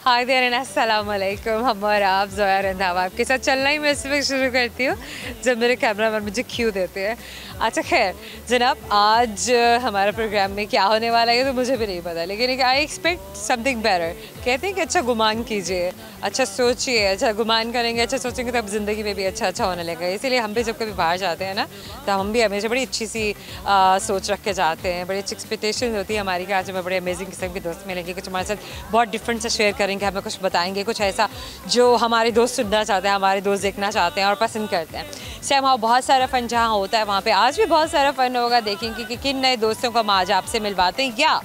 Hi there अस्सलाम वालेकुम। हम और आप ज़ोया रंधावा आपके साथ चलना ही मैं इस वक्त शुरू करती हूँ जब मेरे कैमरामैन मुझे क्यू देते हैं। अच्छा खैर जनाब, आज हमारा प्रोग्राम में क्या होने वाला है तो मुझे भी नहीं पता, लेकिन आई एक्सपेक्ट समथिंग बेटर। कहते हैं कि अच्छा गुमान कीजिए, अच्छा सोचिए, अच्छा गुमान करेंगे, अच्छा सोचेंगे तो अब ज़िंदगी में भी अच्छा होने लगेगा। इसीलिए हम भी जब कभी बाहर जाते हैं ना तो हम भी हमेशा बड़ी अच्छी सी सोच रख के जाते हैं, बड़ी अच्छी एक्सपेक्टेशन होती है हमारी कि आज हमें बड़े अमेजिंग किस्म के दोस्त मिलेंगे, कुछ हमारे साथ बहुत डिफरेंट से शेयर करेंगे, हमें कुछ बताएंगे, कुछ ऐसा जो हमारे दोस्त सुनना चाहते हैं, हमारे दोस्त देखना चाहते हैं और पसंद करते हैं। सेम वहाँ बहुत सारा फ़न जहाँ होता है वहाँ पे आज भी बहुत सारा फ़न होगा। देखेंगे कि किन नए दोस्तों को हम आज आपसे मिलवाते हैं या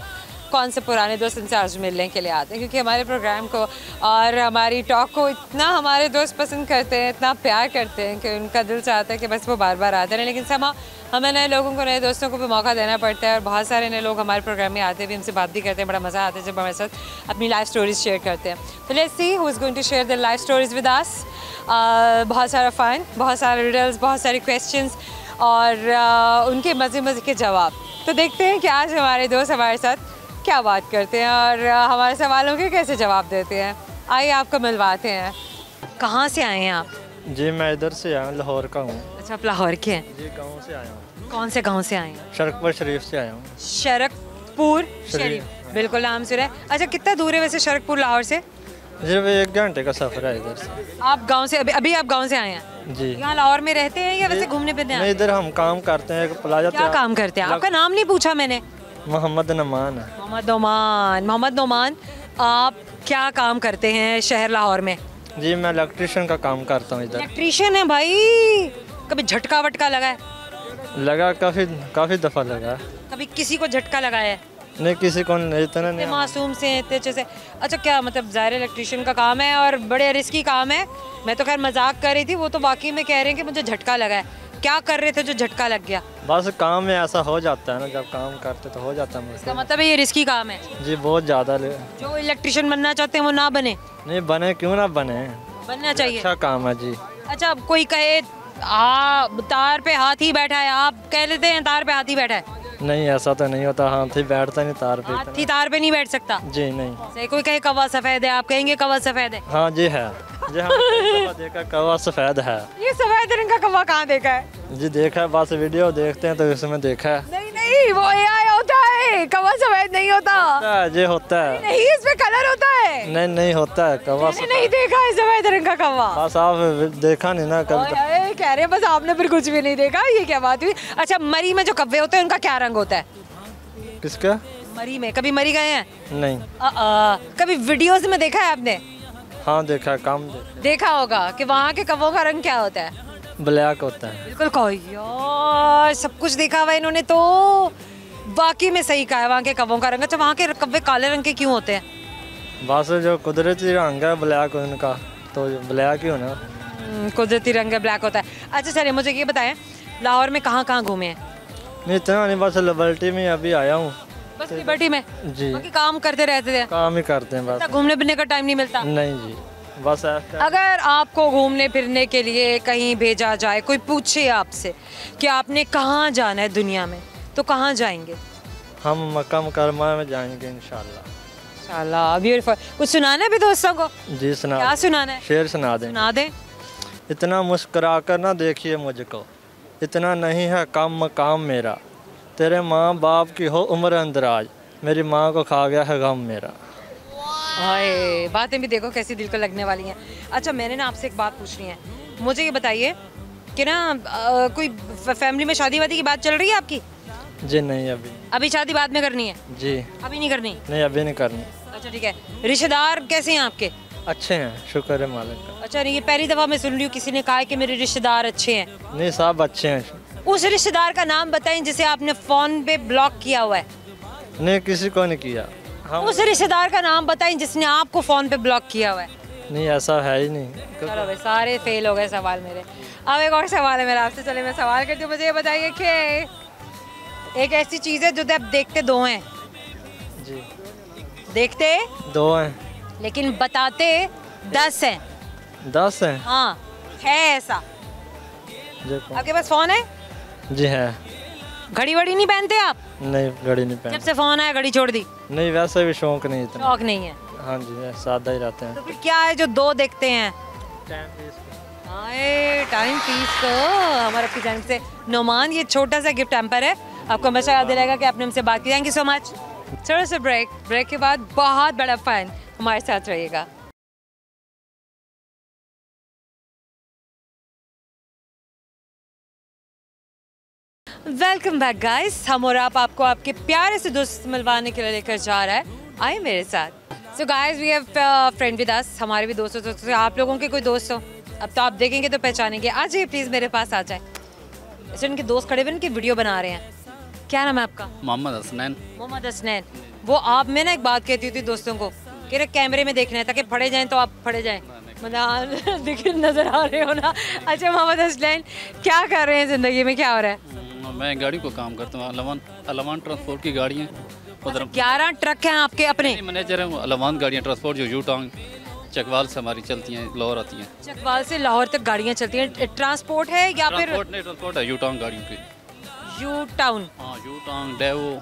कौन से पुराने दोस्त इनसे आज मिलने के लिए आते हैं, क्योंकि हमारे प्रोग्राम को और हमारी टॉक को इतना हमारे दोस्त पसंद करते हैं, इतना प्यार करते हैं कि उनका दिल चाहता है कि बस वो बार बार आते रहें। लेकिन समा हमें नए लोगों को, नए दोस्तों को भी मौका देना पड़ता है और बहुत सारे नए लोग हमारे प्रोग्राम में आते भी, हमसे बात भी करते हैं। बड़ा मज़ा आता है जब हमारे साथ अपनी लाइफ स्टोरीज शेयर करते हैं। तो let's see who is going to share their life stories with us. बहुत सारा फ़न, बहुत सारे रिडल्स, बहुत सारे क्वेश्चंस और उनके मज़े मज़े के जवाब। तो देखते हैं कि आज हमारे दोस्त हमारे साथ क्या बात करते हैं और हमारे सवालों के कैसे जवाब देते हैं। आइए आपको मिलवाते हैं। कहाँ से आए हैं आप? जी मैं इधर से आया हूँ, लाहौर का हूँ। अच्छा, आप लाहौर के हैं? जी गांव से आया हूँ। कौन से गांव से आए हैं? शरकपुर शरीफ से आया हूँ। शरकपुर शरीफ, बिल्कुल नाम सुना है। अच्छा, कितना दूर है वैसे शरकपुर लाहौर से? जी 1 घंटे का सफ़र है इधर से। आप गांव से अभी आप गांव से आए हैं? जी। यहाँ लाहौर में रहते हैं या वैसे घूमने फिरने? नहीं, इधर हम काम करते हैं, प्लाजा। क्या काम करते हैं? आपका नाम नहीं पूछा मैंने। मोहम्मद नमान है। मोहम्मद नोमान, आप क्या काम करते हैं शहर लाहौर में? जी मैं इलेक्ट्रिशियन का काम करता हूँ इधर। इलेक्ट्रिशियन है भाई? कभी झटका वटका लगा है? लगा, काफ़ी दफ़ा लगा। कभी किसी को झटका लगाया है? नहीं, किसी को नहीं, इतना नहीं। मासूम से इतने अच्छे से। अच्छा, क्या मतलब ज़ाहिर इलेक्ट्रिशियन का काम है और बड़े रिस्की काम है। मैं तो खैर मजाक कर रही थी, वो तो वाकई में कह रहे हैं कि मुझे झटका लगा है। क्या कर रहे थे जो झटका लग गया? बस काम में ऐसा हो जाता है ना, जब काम करते तो हो जाता है। इसका मतलब ये रिस्की काम है? जी बहुत ज़्यादा। जो इलेक्ट्रिशियन बनना चाहते हैं वो ना बने? नहीं बने, क्यों ना बने, बनना चाहिए। अच्छा काम है जी। अच्छा, कोई कहे तार पे हाथी बैठा है, आप कह लेते हैं तार पे हाथी बैठा है? नहीं, ऐसा तो नहीं होता। हाथी बैठता नहीं तार पे। हाथी तार पे नहीं बैठ सकता? जी नहीं। सही। कोई कहे कौवा सफेद है, आप कहेंगे कौवा सफेद है? हाँ जी है जी। हाँ देखा, कौवा सफेद है। ये सफेद रंग का कौवा कहाँ देखा है? जी देखा है, बस वीडियो देखते हैं तो इसमें देखा है। नहीं, वो एआई होता है, कौवा सफेद नहीं होता। जी होता है। नहीं, इसमें कलर होता है। नहीं होता है कौवा। नहीं देखा है सफेद रंग का कौवा। बस आप देखा नहीं ना कभी। कह रहे हैं बस आपने फिर कुछ भी नहीं देखा, ये क्या बात हुई? अच्छा, मरी में जो कौवे होते हैं उनका क्या रंग होता है? किसका? मरी में कभी मरी गए हैं? नहीं। कभी वीडियोस में देखा है आपने? हाँ देखा, काम देखा होगा कि वहाँ के कौवों का रंग क्या होता है? ब्लैक होता है। बिल्कुल कहो यार, सब कुछ देखा हुआ इन्होंने तो। बाकी में सही कहा है, वहाँ के कौवों का रंग। अच्छा, वहाँ के कौवे काले रंग के क्यों होते हैं? बस जो कुदरती रंग है ब्लैक उनका, तो ब्लैक ही होना। कुदरती रंग ब्लैक होता है। अच्छा चलिए, मुझे ये बताएं लाहौर में कहाँ कहाँ घूमे हैं? नहीं इतना नहीं, बस लिबर्टी में अभी आया हूँ। बस लिबर्टी में? जी। बाकी काम करते रहते थे? काम ही करते हैं बस। घूमने फिरने का टाइम नहीं मिलता? नहीं जी, बस अगर आपको घूमने फिरने के लिए कहीं भेजा जाए, कोई पूछे आपसे कि आपने कहाँ जाना है दुनिया में, तो कहाँ जाएंगे? हम मक्का मुकरमा में जाएंगे इंशाल्लाह। ब्यूटीफुल। कुछ सुनाना है भी दोस्तों को? जी सुना। क्या सुनाना है? शेर सुना दें। सुना दें। इतना मुस्कुरा कर ना देखिए मुझको, इतना नहीं है कम मकाम मेरा, तेरे माँ बाप की हो उम्र अंदराज, मेरी माँ को खा गया है गम मेरा। हाय, बातें भी देखो कैसी दिल को लगने वाली हैं। अच्छा, मैंने ना आपसे एक बात पूछनी है। मुझे ये बताइए कि ना कोई फैमिली में शादी वादी की बात चल रही है आपकी? जी नहीं, अभी शादी बाद में करनी है? जी अभी नहीं करनी? नहीं, अभी नहीं करनी। अच्छा ठीक है। रिश्तेदार कैसे हैं आपके? अच्छे हैं, शुक्र है मालिक का। अच्छा, नहीं ये पहली दफ़ा मैं सुन रही हूँ किसी ने कहा है कि मेरे रिश्तेदार अच्छे हैं। नहीं, सब अच्छे हैं। उस रिश्तेदार का नाम बताएं जिसे आपने फ़ोन पे ब्लॉक किया हुआ है। नहीं, किसी को नहीं किया। हम उस रिश्तेदार का नाम बताएं जिसने आपको फ़ोन पे ब्लॉक किया हुआ है। नहीं, ऐसा है ही नहीं। चलो भाई, सारे फेल हो गए सवाल मेरे। अब एक और सवाल है मेरा आपसे। चले मैं सवाल करती हूँ। मुझे ये बताइए कि एक ऐसी चीज़ है जो आप देखते दो हैं। जी। देखते 2 हैं लेकिन बताते 10 हैं। 10 हैं? हाँ, है ऐसा। आपके पास फ़ोन है? जी है। घड़ी वड़ी नहीं पहनते आप? नहीं, घड़ी नहीं जब पहन। से फ़ोन आया घड़ी छोड़ दी? नहीं, वैसे भी शौक नहीं इतना। शौक नहीं है? हाँ जी, सादा ही रहते हैं। तो फिर क्या है जो 2 देखते हैं? टाइम पीस को हमारे आपकी जानिब से नोमान ये छोटा सा गिफ्ट हैम्पर है, आपको हमेशा याद दिलाएगा कि आपने हमसे बात की। Thank you so much. छोटा सा ब्रेक के बाद बहुत बड़ा फन, हमारे साथ रहिएगा। वेलकम बैक गाइस, हम और आप आपको आपके प्यारे से दोस्त मिलवाने के लिए लेकर जा रहा है, आए मेरे साथ। So guys we have friend with us, हमारे भी दोस्तों तो आप लोगों के कोई दोस्त हो, अब तो आप देखेंगे तो पहचानेंगे। आ जाइए प्लीज़ मेरे पास आ जाए। ऐसे उनके दोस्त खड़े हुए उनकी वीडियो बना रहे हैं। क्या नाम है आपका? मोहम्मद हसनैन। मोहम्मद हसनैन। वो आप मैं ना एक बात कहती थी दोस्तों को कि रे कैमरे में देखना है ताकि फड़े जाएं तो आप फड़े जाएं, मतलब दिख नजर आ रहे हो ना। अच्छा मोहम्मद हसनैन, क्या कर रहे हैं ज़िंदगी में, क्या हो रहा है? मैं गाड़ी को काम करता हूँ, अलवान ट्रांसपोर्ट की गाड़ियाँ उधर। 11 ट्रक हैं आपके अपने? मैनेजर हैं अलवान गाड़ियाँ ट्रांसपोर्ट, जो यूटांग चकवाल से हमारी चलती हैं, लाहौर आती हैं। चकवाल से लाहौर तक गाड़ियाँ चलती हैं, ट्रांसपोर्ट है या फिर? ट्रांसपोर्ट है यूटांग गाड़ियों की। You town? हाँ, यूटांग डेवो।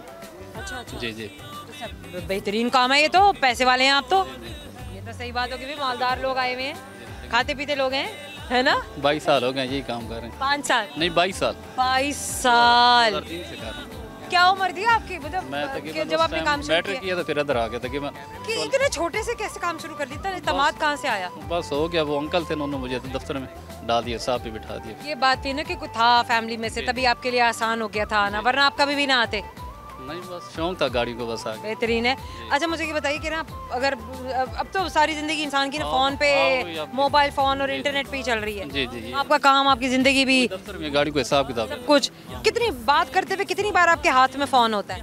अच्छा जी जी, तो सब बेहतरीन काम है, ये तो पैसे वाले हैं आप तो। ये तो सही बात होगी भी, मालदार लोग आए हुए हैं, खाते पीते लोग हैं, है ना? 22 साल हो गए यही काम कर रहे हैं। 5 साल नहीं, 22 साल। 22 साल 2003 से कर रहा हूँ। क्या उम्र थी आपकी, मतलब मैं कि जब आपने काम शुरू मैट्रिक किया तो फिर इधर आ गया तकरीबन। कि इतने छोटे से कैसे काम शुरू कर दिया? इतना इत्मीनान कहाँ से आया? बस हो गया, वो अंकल थे उन्होंने मुझे तो दफ्तर में डाल दिया, साहब पे बिठा दिया। ये बात थी ना कि कुछ था फैमिली में से, तभी आपके लिए आसान हो गया था आना, वरना आप कभी भी ना आते। नहीं, बस शौक था गाड़ी को, बस आ गया। बेहतरीन है। अच्छा मुझे ये बताइए कि ना, अगर अब तो सारी जिंदगी इंसान की ना फोन पे, मोबाइल फोन और इंटरनेट पे ही चल रही है। जी जी जी। आपका काम, आपकी जिंदगी भी, दफ्तर में गाड़ी को हिसाब किताब है। कुछ कितनी बात करते हुए कितनी बार आपके हाथ में फोन होता है?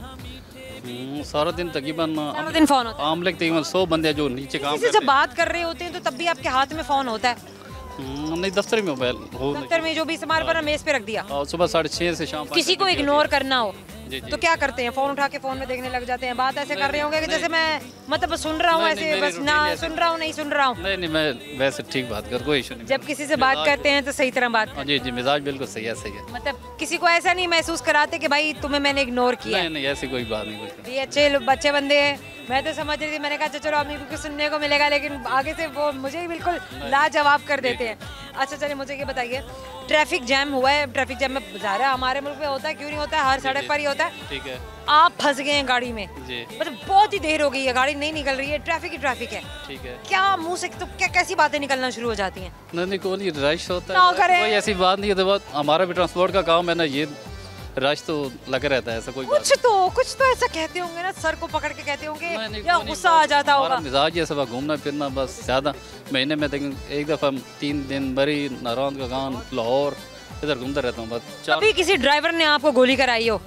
सारा दिन तकरीबन सारा दिन फोन होता है? आम लगते तकरीबन 100 बंदे जो नीचे काम किसी से करते जब बात कर रहे होते हैं तो तब भी आपके हाथ में फोन होता है? नहीं, दफ्तर में मोबाइल हो। दफ्तर में जो भी सामान पर मेज पे रख दिया, और सुबह 6:30 से शाम 5 किसी को इग्नोर करना हो जी, जी। तो क्या करते हैं? फोन उठा के फोन में देखने लग जाते हैं। बात ऐसे कर रहे होंगे कि जैसे मैं मतलब सुन रहा हूँ, नहीं, ऐसे नहीं, बस मेरी ना routine सुन रहा हूँ, नहीं सुन रहा हूँ। नहीं नहीं, मैं वैसे ठीक बात कर, कोई इशू नहीं। जब किसी से बात करते हैं तो सही तरह बात हाँ, जी जी, मिजाज बिल्कुल सही है, सही है। मतलब किसी को ऐसा नहीं महसूस कराते कि भाई तुम्हें मैंने इग्नोर किया। नहीं नहीं, ऐसी कोई बात नहीं। कुछ ये अच्छे बंदे हैं। मैं तो समझ रही थी, मैंने कहा चलो अभी कुछ सुनने को मिलेगा, लेकिन आगे से वो मुझे ही बिल्कुल लाजवाब कर देते हैं। अच्छा चलिए मुझे ये बताइए, ट्रैफिक जैम हुआ है, ट्रैफिक जैम में ज़ाहिर हमारे मुल्क में होता है, क्यों नहीं होता है, हर सड़क पर ही होता है। ठीक है आप फंस गए हैं गाड़ी में, जी, मतलब बहुत ही देर हो गई है, गाड़ी नहीं निकल रही है, ट्रैफिक ही ट्रैफिक है, ठीक है। क्या मुंह से तो क्या कैसी बातें निकलना शुरू हो जाती हैं? नहीं नहीं, कोई रश होता ना है, करें। कोई ऐसी बात नहीं है। तो बहुत हमारा भी ट्रांसपोर्ट का काम है ना, ये रश तो लगा रहता है, ऐसा कोई बात कुछ तो ऐसा कहते होंगे ना, सर को पकड़ के कहते होंगे नहीं। या गुस्सा आ जाता होगा? हमारा मिजाज है सब घूमना फिरना, बस ज़्यादा महीने में एक दफ़ा 3 दिन बरी नारौंद का गान लाहौर इधर घूमता रहता हूँ बस। कभी किसी ड्राइवर ने आपको गोली कराई हो?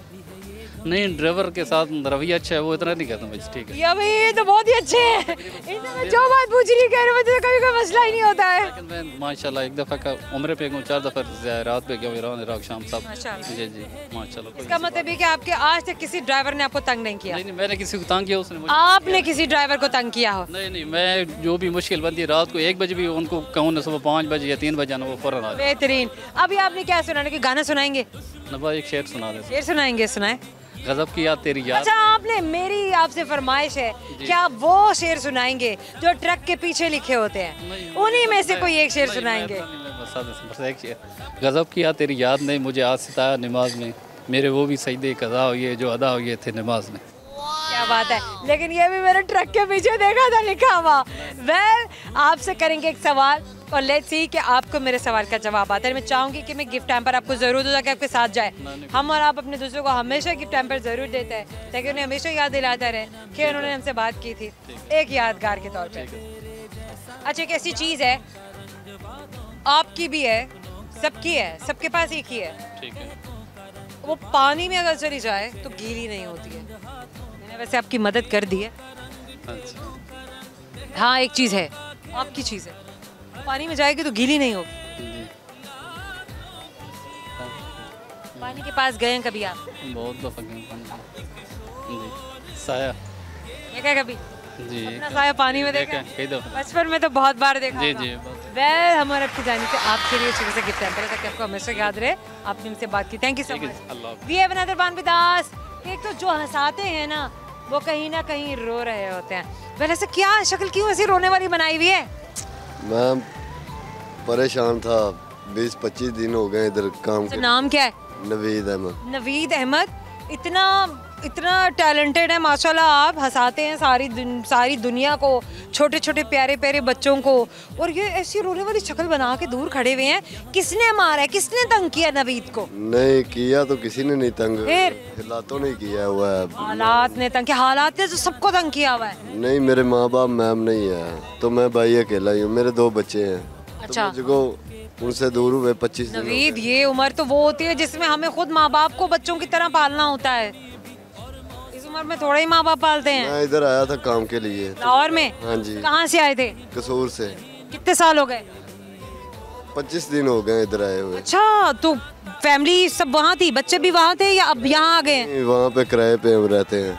नहीं, ड्राइवर के साथ रवैया अच्छा है, वो इतना नहीं कहता बस, ठीक है। या भाई ये तो बहुत ही अच्छे हैं, इनसे मैं जो बात पूछ रही कह रही हूँ, मुझे कभी कोई मसला ही नहीं होता है। लेकिन मैं माशाल्लाह एक दफ़ा का उम्र पे गया, 4 दफ़ा रात पे गया, इराक शाम सब। माशाल्लाह। जी जी, माशाल्लाह। इसका मतलब है कि आपके आज तक किसी ड्राइवर ने आपको तंग नहीं किया? नहीं नहीं, मैंने किसी को तंग किया, उसने मुझे। आपने किसी ड्राइवर को तंग किया हो? नहीं नहीं, मैं जो भी मुश्किल बनती है रात को 1 बजे भी उनको कहूँ ना, सुबह 5 बजे या 3 बजे आना, वो फ़ौरन आ जाए। बेहतरीन। अभी आपने क्या सुनाने की, गाना सुनाएंगे? नबा एक शेर सुना दे। शेर सुनाएंगे, सुनाए। गजब की याद तेरी याद। अच्छा आपने, मेरी आपसे फरमाइश है, क्या वो शेर सुनाएंगे जो ट्रक के पीछे लिखे होते हैं? उन्हीं में से कोई एक शेर सुनाएंगे। बस एक शेर। गजब की याद तेरी याद नहीं, मुझे आज सिताया नमाज में, मेरे वो भी सजदे कज़ा हुए जो अदा हुए थे नमाज में। क्या बात है, लेकिन ये भी मेरे ट्रक के पीछे देखा था लिखा हुआ। वेल, आपसे करेंगे एक सवाल और लेट्स सी कि आपको मेरे सवाल का जवाब आता है। मैं चाहूँगी कि मैं गिफ्ट हैम्पर आपको ज़रूर दूँ ताकि आपके साथ जाए। हम और आप अपने दूसरों को हमेशा गिफ्ट हैम्पर ज़रूर देते हैं ताकि उन्हें हमेशा याद दिलाता रहे कि उन्होंने हमसे बात की थी, एक यादगार के तौर पर। अच्छा, एक ऐसी चीज़ है, आपकी भी है, सबकी है, सबके पास एक ही है, ठीक है। वो पानी में अगर चली जाए तो गीली नहीं होती है। मैंने वैसे आपकी मदद कर दी है। अच्छा, हाँ एक चीज़ है, आपकी चीज़ है, पानी में जाएगी तो गीली नहीं होगी। जी। पानी के पास गए हैं कभी आप? बहुत दफ़ा गए। जी, साया। देखा कभी जी, अपना साया पानी में देखा? कई दफ़ा। बचपन में तो बहुत बार देखा जी होगा। जी। वेल, हमारे आपकी जाने से आपके लिए छोटे से गिफ्ट हैम्पर है ताकि आपको हमेशा याद रहे आपने हमसे बात की। थैंक यू सो ठीक है, मच। अल्लाह। We have another one with us. एक तो जो हंसाते हैं ना, वो कहीं ना कहीं रो रहे होते हैं। वैसे ऐसा क्या शक्ल क्यों ऐसी रोने वाली बनाई हुई है? मैं परेशान था, 20-25 दिन हो गए इधर काम अच्छा, के। नाम क्या है? नवीद अहमद। नवीद अहमद। इतना टैलेंटेड है माशाल्लाह, आप हंसाते हैं सारी दुनिया को, छोटे छोटे प्यारे प्यारे बच्चों को, और ये ऐसी रोने वाली शक्ल बना के दूर खड़े हुए हैं। किसने मारा है, किसने तंग किया नवीद को? नहीं किया तो किसी ने नहीं तंग, फिर? हालातों ने किया हुआ है। हालात ने तंग किया? हालात ने तो सबको तंग किया हुआ है। नहीं, मेरे माँ बाप मैम नहीं है, तो मैं भाई अकेला ही हूँ, मेरे 2 बच्चे हैं। अच्छा। तो मुझको उनसे दूर हुए 25 दिन हो नवीद, गए। ये उम्र तो वो होती है जिसमें हमें खुद माँ बाप को बच्चों की तरह पालना होता है। इस उम्र में थोड़ा ही माँ बाप पालते हैं। मैं इधर आया था काम के लिए। लाहौर में? हाँ जी। कहाँ से आए थे? कसूर से। कितने साल हो गए? 25 दिन हो गए इधर आए हुए। अच्छा, तो फैमिली सब वहाँ थी, बच्चे भी वहाँ थे या अब यहाँ आ गए हैं? वहाँ पे किराए पे हम रहते हैं।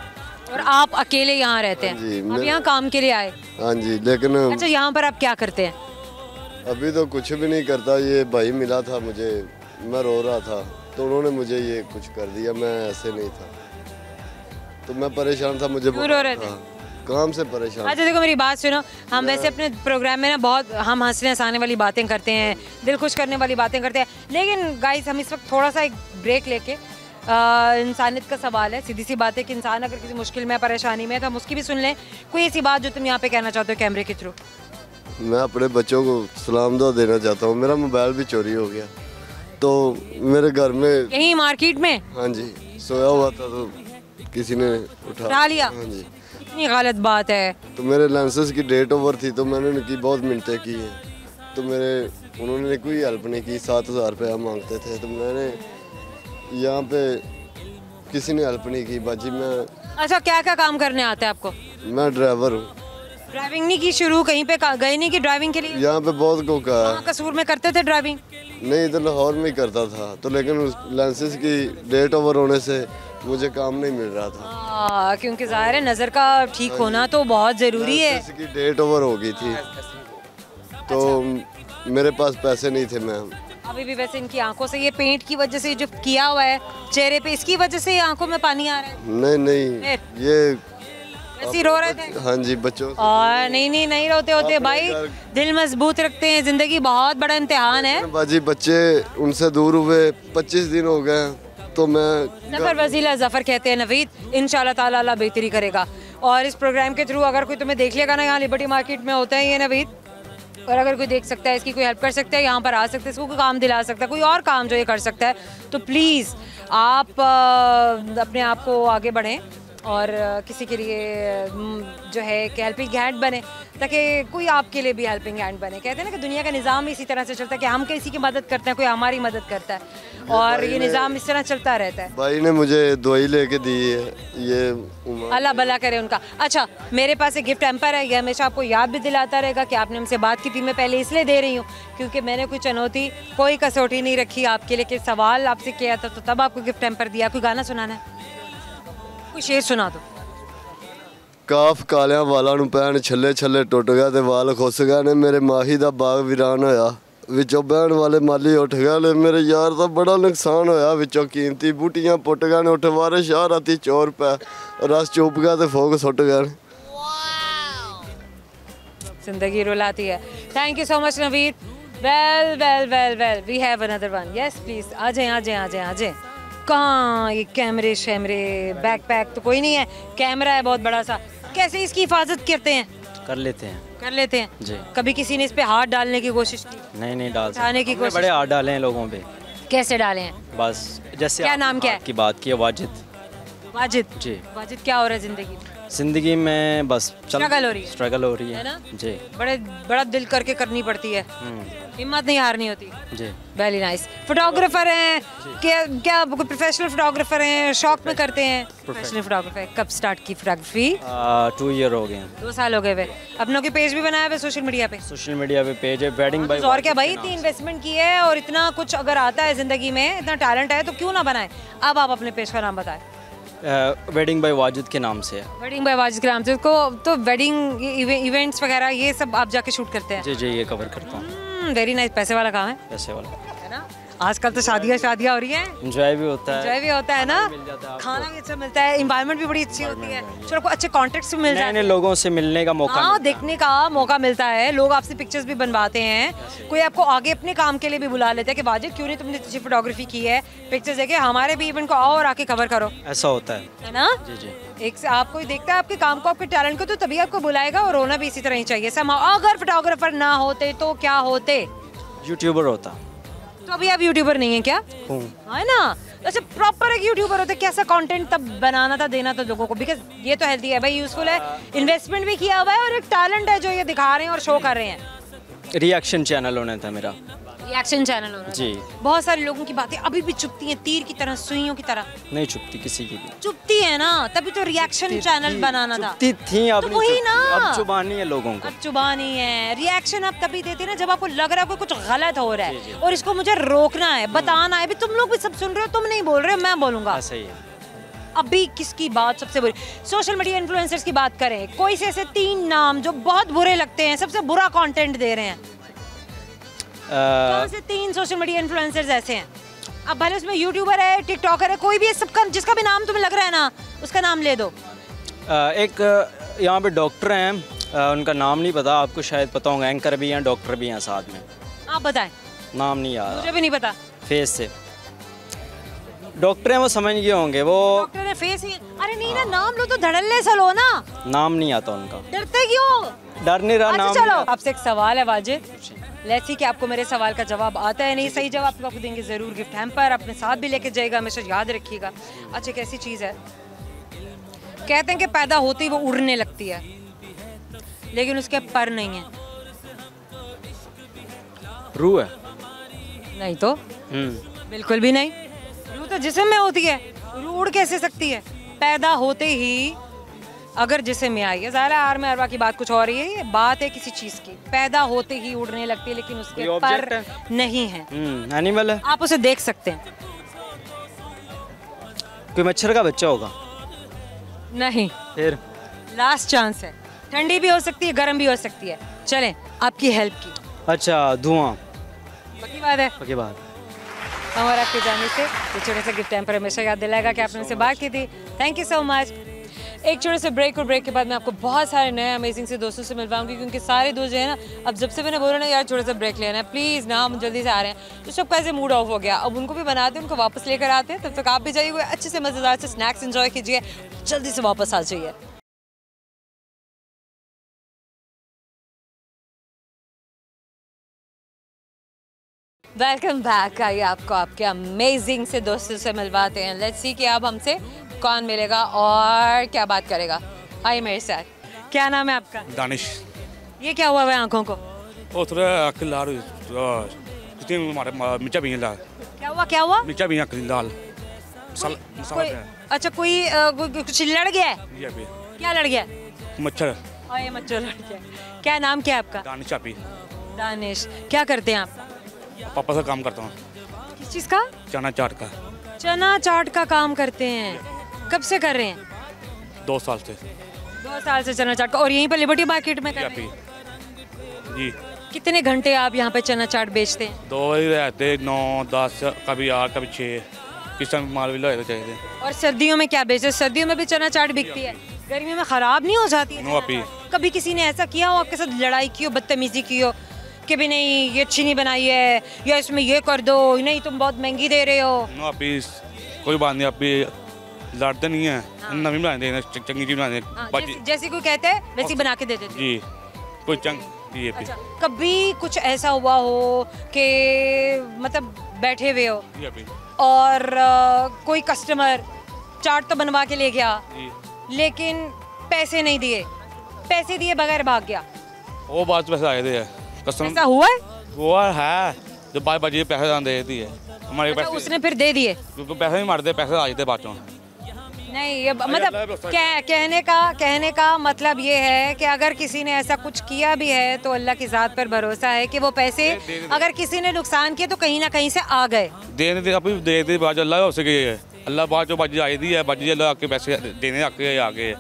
और आप अकेले यहाँ रहते हैं? जी, अब यहाँ काम के लिए आए? हाँ जी, लेकिन अच्छा, यहाँ पर आप क्या करते हैं? अभी तो कुछ भी नहीं करता। ये भाई मिला था मुझे, मैं रो रहा था तो उन्होंने मुझे ये कुछ कर दिया, मैं ऐसे नहीं था तो मैं परेशान था। मुझे क्यों रो रहे थे? काम से परेशान। अच्छा देखो, मेरी बात सुनो, हम वैसे अपने प्रोग्राम में ना बहुत हम हंसने हंसाने वाली बातें करते हैं, दिल खुश करने वाली बातें करते हैं, लेकिन गाइस हम इस वक्त थोड़ा सा एक ब्रेक लेके इंसानियत का सवाल है, सीधी सी बात है कि इंसान अगर किसी मुश्किल में परेशानी में है तो हम उसकी भी सुन लें। कोई ऐसी बात जो तुम यहाँ पे कहना चाहते हो कैमरे के थ्रू? मैं अपने बच्चों को सलाम दुआ देना चाहता हूँ। मेरा मोबाइल भी चोरी हो गया तो मेरे घर में, यहीं मार्केट में? हाँ जी, सोया हुआ था तो किसी ने उठा लिया? हाँ जी। इतनी गलत बात है। तो मेरे लाइसेंस की डेट ओवर थी तो मैंने उनकी बहुत मिन्नतें की हैं, तो उन्होंने कोई हेल्प नहीं की। 7,000 रुपया मांगते थे तो मैंने यहाँ पे किसी ने हेल्प नहीं की बाजी। मैं अच्छा, क्या क्या काम करने आता है आपको? मैं ड्राइवर हूँ। ड्राइविंग नहीं की शुरू? कहीं पे गए नहीं कि ड्राइविंग के लिए? यहाँ पे बहुत को कहा। वहाँ कसूर में करते थे ड्राइविंग? नहीं, इधर लाहौर में ही करता था तो, लेकिन उस लाइसेंस की डेट ओवर होने से मुझे काम नहीं मिल रहा था। क्योंकि ज़ाहिर है नज़र का ठीक होना तो बहुत ज़रूरी है। लाइसेंस की डेट ओवर हो गई थी तो मेरे पास पैसे नहीं थे। मैं अभी भी वैसे इनकी आंखों से, ये पेंट की वजह से जो किया हुआ है चेहरे पे, इसकी वजह से ये आंखों में पानी आ रहा है? नहीं, ये वैसे ही रो रहे थे? हाँ जी, बच्चों से। और नहीं रोते होते भाई, दिल मजबूत रखते हैं, जिंदगी बहुत बड़ा इम्तिहान है। बाजी बच्चे उनसे दूर हुए 25 दिन हो गए तो मैं ज़फ़र वज़ीला ज़फ़र कहते हैं नवीद, इंशाल्लाह ताला अल्लाह बेहतरी करेगा। और इस प्रोग्राम के थ्रू अगर कोई तुम्हें देख लेगा ना, यहाँ लिबर्टी मार्केट में होता है ये नवीद, और अगर कोई देख सकता है, इसकी कोई हेल्प कर सकता है, यहाँ पर आ सकता है, इसको कोई काम दिला सकता है, कोई और काम जो ये कर सकता है, तो प्लीज़ आप अपने आप को आगे बढ़ें और किसी के लिए जो है कि हेल्पिंग हैंड बने, ताकि कोई आपके लिए भी हेल्पिंग हैंड बने। कहते हैं ना कि दुनिया का निज़ाम इसी तरह से चलता है कि हम किसी की मदद करते हैं, कोई हमारी मदद करता है, और ये निज़ाम इस तरह चलता रहता है। भाई ने मुझे दवाई लेके दी है, ये अल्लाह भला करे उनका। अच्छा, मेरे पास एक गिफ्ट हैम्पर है, ये हमेशा आपको याद भी दिलाता रहेगा कि आपने हमसे बात की थी। मैं पहले इसलिए दे रही हूँ क्योंकि मैंने कोई चुनौती, कोई कसौटी नहीं रखी आपके लिए कि सवाल आपसे किया था तो तब आपको गिफ्ट हैम्पर दिया। कोई गाना सुनाना है? कोई शेर सुना दो। काफ कालियां वाला नूं पैण छल्ले छल्ले टुट गए ते वाल खुस गए ने, मेरे माही दा बाग वीरान होया, विचों बहन वाले माली उठ गए ने, मेरे यार दा बड़ा नुकसान होया, विचों कीमती बूटियां पुट गए ने, उठ वारे शाह राती चोर पै, रस चुप गया ते फोक सुट गए। जिंदगी रुलाती है। Thank you so much Naveed. Well we have another one. Yes please, आ जाए। कहाँ ये कैमरे शैमरे बैक पैक तो कोई नहीं है, कैमरा है बहुत बड़ा सा, कैसे इसकी हिफाजत करते हैं? कर लेते हैं जी। कभी किसी ने इस पे हाथ डालने की कोशिश की? नहीं डाल उठाने की कोशिश? बड़े हाथ डाले हैं लोगों पे। कैसे डाले हैं? बस जैसे क्या नाम क्या है? की बात की वाजिद जी। वाजिद, क्या हो रहा है जिंदगी में? जिंदगी में बस स्ट्रगल हो रही है ना जी। बड़ा दिल करके करनी पड़ती है, हिम्मत नहीं हारनी होती जी। Very nice. फोटोग्राफर हैं क्या प्रोफेशनल फोटोग्राफर हैं? शौक में करते हैं प्रोफेशनल फोटोग्राफर? कब स्टार्ट की फोटोग्राफी? 2 ईयर हो गए। 2 साल हो गए हुए। अपनों के पेज भी बनाया हुआ सोशल मीडिया पे? पेज है वेडिंग बाय। और क्या भाई, इतनी इन्वेस्टमेंट की है और इतना कुछ अगर आता है जिंदगी में, इतना टैलेंट है तो क्यों ना बनाए। अब आप अपने पेज का नाम बताएं। वेडिंग बाय वाजिद के नाम से है। वेडिंग बाय वाजिद के नाम से। तो वेडिंग इवेंट्स वगैरह ये सब आप जाके शूट करते हैं? जी ये कवर करता हूँ। Very nice. पैसे वाला काम है? पैसे वाला है ना। आजकल तो शादियाँ हो रही हैं, एंजॉय भी होता है, एंजॉय भी होता है ना, मिल जाता है खाना भी अच्छा मिलता है, एनवायरनमेंट भी बड़ी अच्छी होती है, चलो को अच्छे कॉन्टेक्ट्स भी मिल जाते नए हैं, लोगों से मिलने का मौका हाँ मिलता है। देखने का मौका मिलता है, लोग आपसे पिक्चर्स भी बनवाते हैं, कोई आपको आगे अपने काम के लिए भी बुला लेता है कि वाजिद क्यों नहीं तुमने अच्छी फोटोग्राफी की है, पिक्चर्स देखे हमारे भी इवेंट को आओ और आके कवर करो, ऐसा होता है ना। जी जी। एक से आप कोई देखता है आपके काम को, आपके टैलेंट को, तो तभी आपको बुलाएगा, और होना भी इसी तरह ही चाहिए। अगर फोटोग्राफर ना होते तो क्या होते? यूट्यूबर होता। तो अभी आप यूट्यूबर नहीं है क्या? है ना। अच्छा प्रॉपर एक यूट्यूबर होते, कैसा कंटेंट तब बनाना था, देना था लोगों को, बिकॉज ये तो हेल्दी है भाई, यूजफुल है, इन्वेस्टमेंट भी किया हुआ है और एक टैलेंट है जो ये दिखा रहे हैं और शो कर रहे हैं। रिएक्शन चैनल होना था मेरा। रिएक्शन चैनल होना जी। बहुत सारे लोगों की बातें अभी भी चुपती हैं, तीर की तरह, सुइयों की तरह नहीं चुपती किसी की भी। चुपती है ना, तभी तो रिएक्शन चैनल बनाना था। चुपती थी अब, तो वही ना, अब चुबानी है लोगों को। अब चुबानी है। रिएक्शन आप तभी देते ना जब आपको लग रहा है कोई कुछ गलत हो रहा है और इसको मुझे रोकना है, बताना है। अभी तुम लोग भी सब सुन रहे हो, तुम नहीं बोल रहे हो, मैं बोलूंगा। सही है। अभी किसकी बात सबसे बुरी? सोशल मीडिया इन्फ्लुएंसर्स की बात करें, कोई से ऐसे 3 नाम जो बहुत बुरे लगते हैं, सबसे बुरा कंटेंट दे रहे हैं, कौन से 3 सोशल मीडिया इन्फ्लुएंसर्स ऐसे हैं? अब भले उसमें यूट्यूबर है, टिकटॉकर है, कोई भी है, सबका जिसका भी नाम तुम्हें लग रहा है ना, उसका नाम ले दो। एक यहाँ पे डॉक्टर हैं, उनका नाम नहीं पता आपको, शायद पता होगा, एंकर भी हैं, डॉक्टर भी हैं साथ में। आप बताएं। नाम नहीं याद, मुझे भी नहीं पता। फेस से डॉक्टर हैं, वो समझ गए होंगे। वो डॉक्टर है, फेस ही। अरे नहीं ना, नाम लो तो धड़ल्ले से लो ना। नाम नहीं आता उनका। डरते क्यों? डर नहीं रहा। अच्छा नाम चलो, आपसे एक सवाल है वाजिद, लेट्स सी कि आपको मेरे सवाल का जवाब आता है नहीं। सही जवाब आपको देंगे जरूर गिफ्ट हैम्पर, अपने साथ भी लेके जाएगा, हमेशा याद रखिएगा। अच्छा एक ऐसी चीज़ है, कहते हैं कि पैदा होते ही वो उड़ने लगती है, लेकिन उसके पर नहीं है। रूह है। नहीं तो बिल्कुल भी नहीं। रूह तो जिस्म में होती है, रूह उड़ कैसे सकती है? पैदा होते ही अगर जिस्म में आई है, ज़ाहिर है आर में अरवा की बात कुछ और ही है, ये बात है किसी चीज़ की। पैदा होते ही उड़ने लगती है, लेकिन उसके पर नहीं है। एनिमल है। आप उसे देख सकते हैं। कोई मच्छर का बच्चा होगा? नहीं। फिर लास्ट चांस है, ठंडी भी हो सकती है, गर्म भी हो सकती है। चलें, आपकी हेल्प की। अच्छा धुआं। पक्की बात है। पक्की बात। और आपके जाने से ये छोटे से गिफ्ट हैम्पर हमेशा याद दिलाएगा कि आपने उनसे बात की थी। Thank you so much. एक छोटे से ब्रेक, और ब्रेक के बाद मैं आपको बहुत सारे नए अमेजिंग से दोस्तों से मिलवाऊंगी, क्योंकि सारे दोस्त जो है ना, अब जब से मैंने बोला ना यार छोटे से ब्रेक लेना है प्लीज़ ना, हम जल्दी से आ रहे हैं, तो सबका ऐसे मूड ऑफ हो गया। अब उनको भी बनाते हैं, उनको वापस लेकर आते हैं। तब तक आप भी जाइए, कोई अच्छे से मज़ेदार से स्नैक्स एंजॉय कीजिए, जल्दी से वापस आ जाइए। Welcome back. आइए आपको आपके अमेजिंग से दोस्तों से मिलवाते हैं। लेट्स सी कि अब हमसे कौन मिलेगा और क्या बात करेगा। आइए मेरे साथ। क्या नाम है आपका? दानिश। ये क्या हुआ है आंखों को? वो थोड़ा अक्ल लाल हमारे मिर्चा भी लाल। क्या हुआ, क्या हुआ? मिर्चा भी अक्ल लाल। अच्छा कोई कुछ लड़ गया है? क्या लड़ गया? मच्छर। हाँ ये मच्छर लड़ गया। क्या नाम क्या है आपका? दानिश चापी। दानिश। क्या करते हैं आप? पापा से काम करता हूँ। किस चीज़ का? चना चाट का। चना चाट का काम करते हैं। कब से कर रहे हैं? 2 साल से। 2 साल से चना चाट का। और यहीं पर लिबर्टी मार्केट में कर रहे हैं? जी। कितने घंटे आप यहाँ पे चना चाट बेचते हैं? 2 बजे रहते, 9, 10, कभी 8, कभी 6, किस टाइम माल भी लगे चाहिए। और सर्दियों में क्या बेचते? सर्दियों में भी चना चाट बिकती है। गर्मियों में खराब नहीं हो जाती है? नो अपी। कभी किसी ने ऐसा किया हो आपके साथ, लड़ाई की हो, बदतमीजी की हो कि भी नहीं ये अच्छी नहीं बनाई है, या इसमें ये कर दो, नहीं तुम बहुत महंगी दे रहे हो? नो अपी, कोई बात नहीं अपी, लड़ते नहीं है। नवी बना देना, चंगी चीज बना देना। जैसे कोई कहते हैं वैसी बना के दे देते जी। कोई चंग जी। अच्छा, कभी कुछ ऐसा हुआ हो कि मतलब बैठे हुए हो और कोई कस्टमर चाट तो बनवा के ले गया, लेकिन पैसे नहीं दिए, पैसे दिए बगैर भाग गया? वो बात पैसे आए थे कस्टमर। ऐसा हुआ है? वो है जो 5 बजे पैसे देती है हमारे अच्छा, पैसे। उसने फिर दे दिए? क्योंकि पैसे नहीं मारते, पैसे आ जाते बाद में। नहीं ये मतलब कहने का मतलब ये है कि अगर किसी ने ऐसा कुछ किया भी है तो अल्लाह की ज़ात पर भरोसा है कि वो पैसे अगर किसी ने नुकसान किया तो कहीं ना कहीं से आ गए। देने दे अभी दे बाद अल्लाह हो सके, अल्लाह बाद जो बाजी आई दी है, बाजी अल्लाह आपके पैसे देने आके आगे।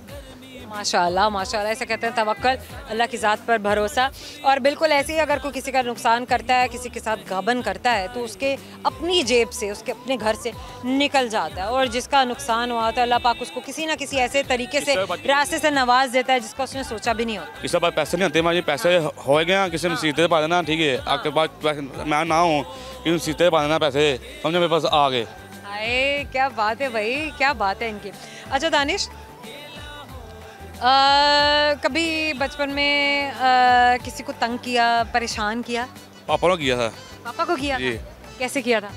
माशाल्लाह माशाल्लाह, ऐसे कहते हैं तवक्कल, अल्लाह की ज़ात पर भरोसा। और बिल्कुल ऐसे ही अगर कोई किसी का नुकसान करता है, किसी के साथ गबन करता है, तो उसके अपनी जेब से, उसके अपने घर से निकल जाता है। और जिसका नुकसान हुआ होता है, अल्लाह पाक उसको किसी ना किसी ऐसे तरीके से रास्ते से नवाज देता है जिसका उसने सोचा भी नहीं होता। इसके बाद पैसे नहीं आते, मुझे पैसे हो गए किसी मुसीबत पा देना, ठीक है, आपके पास मैं ना हूँ कि मुसीबत पा देना पैसे, समझे, मेरे पास आ गए। हाय क्या बात है भाई, क्या बात है इनकी। अच्छा दानिश, कभी बचपन में किसी को तंग किया, परेशान किया? पापा ने किया था। पापा को किया जी। था? कैसे किया था?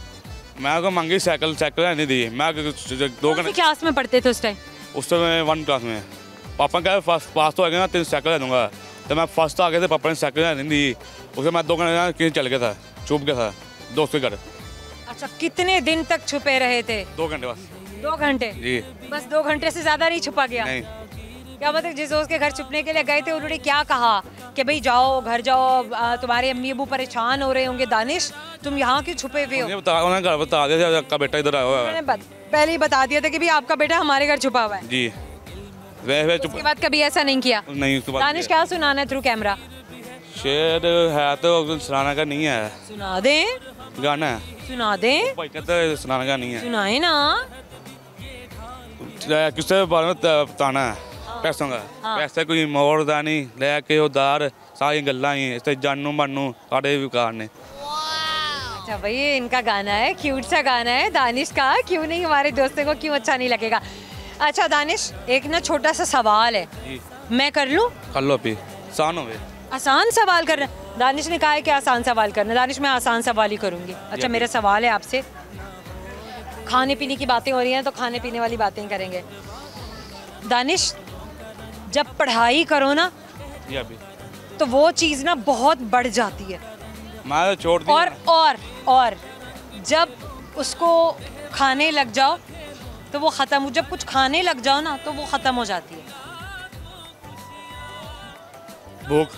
मैं को मांगी साइकिल नहीं दी, मैं 2 घंटे क्लास में पढ़ते थे उस टाइम? उस समय 1 क्लास में। पापा कहा पास तो आ गया ना, 3 साइकिल दे दूँगा, तो मैं फर्स्ट आ गया था, पापा ने साइकिल नहीं दी, उसे मैं 2 घंटे कहीं चल गया था, छुप गया था दोस्त के घर। अच्छा, कितने दिन तक छुपे रहे थे? 2 घंटे बस। 2 घंटे? जी। बस 2 घंटे से ज्यादा नहीं छुपा गया? नहीं। क्या मतलब जिस दोस्त के घर छुपने के लिए गए थे उन्होंने क्या कहा कि भाई जाओ घर जाओ, तुम्हारे अम्मी अबू परेशान हो रहे होंगे, दानिश तुम यहाँ क्यों छुपे हुए हो? उन्होंने घर बता दिया था, आपका बेटा इधर आया हुआ है। उन्होंने पहले ही बता दिया था कि भाई आपका बेटा हमारे घर छुपा हुआ है? जी। वे उसके बाद कभी ऐसा नहीं किया? नहीं। उसके बाद दानिश क्या सुनाना है थ्रू कैमरा? शेर है तो सुनाने का नहीं है। सुना दें, गाना है, सुना दें, भाई कहते हैं सुनाने का नहीं है। सुनाए ना। किससे बारे में बताना है? पैसों का। पैसे कोई मोड़दा नहीं, लेके उधार सारी गल्लां ही, इस जानू मानू साढ़े विकार ने। अच्छा भाई, ये इनका गाना है, क्यूट सा गाना है दानिश का, क्यों नहीं, हमारे दोस्तों को क्यों अच्छा नहीं लगेगा। अच्छा दानिश, एक ना छोटा सा सवाल है, जी। मैं कर लूँ? कर लो अभी, आसान हो गए। आसान सवाल करना? दानिश ने कहा है कि आसान सवाल करना। दानिश मैं आसान सवाल ही करूँगी। अच्छा मेरा सवाल है आपसे, खाने पीने की बातें हो रही हैं तो खाने पीने वाली बातें ही करेंगे। दानिश, जब पढ़ाई करो ना जी अभी तो वो चीज़ ना बहुत बढ़ जाती है, मैं तो छोड़ दिया। और जब उसको खाने लग जाओ तो वो ख़त्म, जब कुछ खाने लग जाओ ना तो वो ख़त्म हो जाती है। भूख।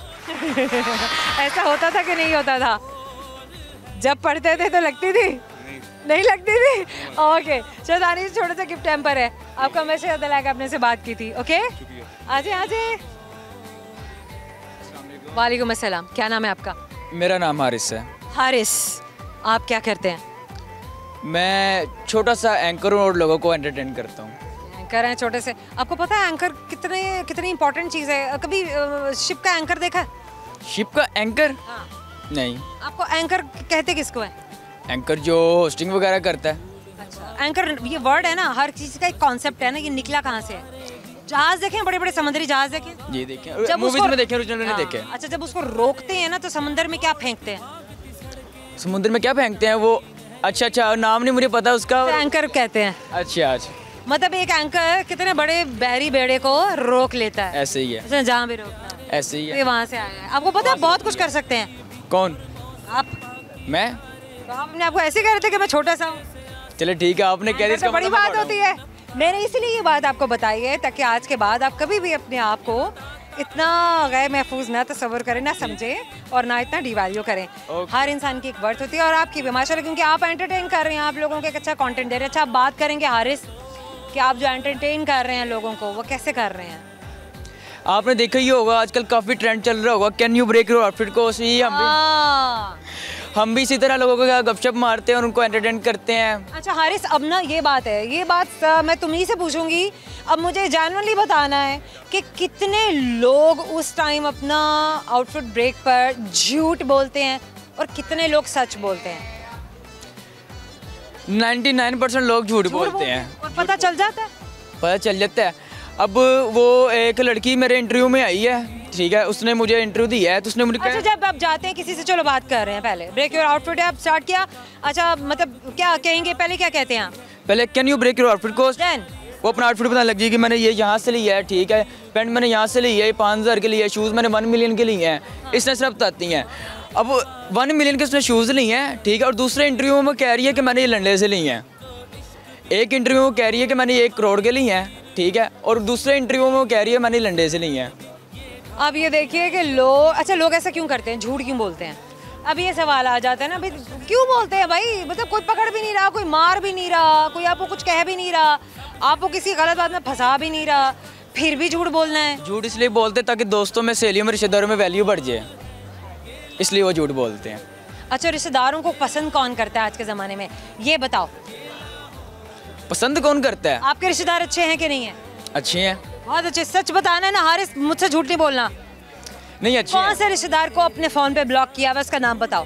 ऐसा होता था कि नहीं होता था? जब पढ़ते थे तो लगती थी? नहीं लगती थी? ओके चलो दानिश, छोटा सा गिफ्ट टैम्पर है आपका, मैं से याद लगा आपने से बात की थी। ओके आजे आजे। वालेकुम अस्सलाम, क्या नाम है आपका? मेरा नाम हारिस है। हारिस, आप क्या करते हैं? मैं छोटा सा एंकर हूँ और लोगों को एंटरटेन करता हूँ। एंकर हैं छोटे से। आपको पता है एंकर कितनी इंपॉर्टेंट चीज़ है? कभी शिप का एंकर देखा है? शिप का एंकर? हाँ। नहीं। आपको एंकर कहते किसको है? एंकर जो होस्टिंग वगैरह करता है। अच्छा, एंकर ये वर्ड है ना, हर चीज़ का एक कॉन्सेप्ट है ना, ये निकला कहाँ से है? जहाज देखें, बड़े बड़े समुद्री जहाज देखें? जी देखें, मूवीज में देखे, ओरिजिनल नहीं देखे। अच्छा, जब उसको रोकते हैं ना तो समुद्र में क्या फेंकते हैं? समुद्र में क्या फेंकते हैं वो? अच्छा, नाम नहीं मुझे पता उसका। तो एंकर कहते हैं। अच्छा। मतलब एक एंकर कितने बड़े बहरी बेड़े को रोक लेता है। ऐसे ही है। अच्छा, जहाँ भी रोकता है ऐसे ही तो है। ये वहाँ से आया है। आपको पता है बहुत कुछ कर सकते हैं। कौन? आप? मैं? तो आपने आपको ऐसे कह रहे थे कि मैं छोटा सा हूँ। चले ठीक है, आपने कह दिया, तो बड़ी बात होती है। मैंने इसलिए ये बात आपको बताई है ताकि आज के बाद आप कभी भी अपने आप को इतना गैर महफूज ना तस्वर करें, ना समझें और ना इतना डिवैल्यू करें। हर इंसान की एक वर्थ होती है और आपकी भी माशाल्लाह, क्योंकि आप एंटरटेन कर रहे हैं, आप लोगों को एक अच्छा कंटेंट दे रहे हैं। अच्छा, आप बात करेंगे हारिस कि आप जो एंटरटेन कर रहे हैं लोगों को, वो कैसे कर रहे हैं? आपने देखा ही होगा आजकल काफ़ी ट्रेंड चल रहा होगा, can you break your outfit को। उसी हम भी इसी तरह लोगों को गपशप मारते हैं और उनको एंटरटेन करते हैं। अच्छा हारिस, अब ना ये बात है, ये बात मैं तुम्ही से पूछूंगी। अब मुझे जेन्युइनली बताना है कि कितने लोग उस टाइम अपना आउटफिट ब्रेक पर झूठ बोलते हैं और कितने लोग सच बोलते हैं? 99% लोग झूठ बोलते हैं और पता चल जाता है? पता चल जाता है। अब वो एक लड़की मेरे इंटरव्यू में आई है, ठीक है, उसने मुझे इंटरव्यू दिया है तो उसने मुझे अच्छा, जब आप जाते हैं किसी से, चलो बात कर रहे हैं, पहले ब्रेक योर आउटफिट है, आप स्टार्ट किया। अच्छा, मतलब क्या कहेंगे पहले, क्या कहते हैं आप? पहले can you break your outfit को, वो अपना आउटफिट पता लग जाए कि मैंने ये यहाँ से लिया है, ठीक है, पैंट मैंने यहाँ से ली है, 5000 के लिए, शूज़ मैंने 1 मिलियन के लिए हैं, इसने सिर्फ बताती हैं। अब 1 मिलियन के उसने शूज़ लिए हैं, ठीक है, और दूसरे इंटरव्यू में कह रही है कि मैंने ये लंडे से लिए हैं। एक इंटरव्यू में कह रही है कि मैंने 1 करोड़ के लिए हैं, ठीक है, और दूसरे इंटरव्यू में कह रही है मैंने लंडे से लिए हैं। अब ये देखिए कि लोग ऐसा क्यों करते हैं, झूठ क्यों बोलते हैं? अब ये सवाल आ जाता है ना भाई, क्यों बोलते हैं भाई? मतलब कोई पकड़ भी नहीं रहा, कोई मार भी नहीं रहा, कोई आपको कुछ कह भी नहीं रहा, आपको किसी गलत बात में फंसा भी नहीं रहा, फिर भी झूठ बोलना है? झूठ इसलिए बोलते ताकि दोस्तों में, सहेलियों में, रिश्तेदारों में वैल्यू बढ़ जाए, इसलिए वो झूठ बोलते हैं। अच्छा, रिश्तेदारों को पसंद कौन करता है आज के ज़माने में, ये बताओ। पसंद कौन करता है? आपके रिश्तेदार अच्छे हैं कि नहीं है? अच्छे हैं। बहुत अच्छे, सच बताना है ना हारिस, मुझसे झूठ नहीं बोलना। नहीं अच्छे कौन हैं। से रिश्तेदार को अपने फ़ोन पे ब्लॉक किया हुआ, उसका नाम बताओ।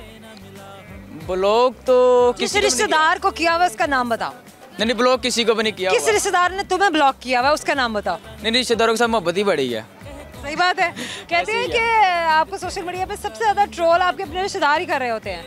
ब्लॉक तो किस किसी को भी नहीं रिश्तेदार को किया हुआ, उसका नाम बताओ। किया। नहीं, ब्लॉक किसी को भी नहीं किया किस हुआ। रिश्तेदार ने तुम्हें ब्लॉक किया हुआ, उसका नाम बताओ। नहीं, रिश्तेदारों के साथ मोहब्बत ही बढ़ी है। सही बात है। कहते हैं कि आपको सोशल मीडिया पे सबसे ज्यादा ट्रोल आपके अपने रिश्तेदार ही कर रहे होते हैं।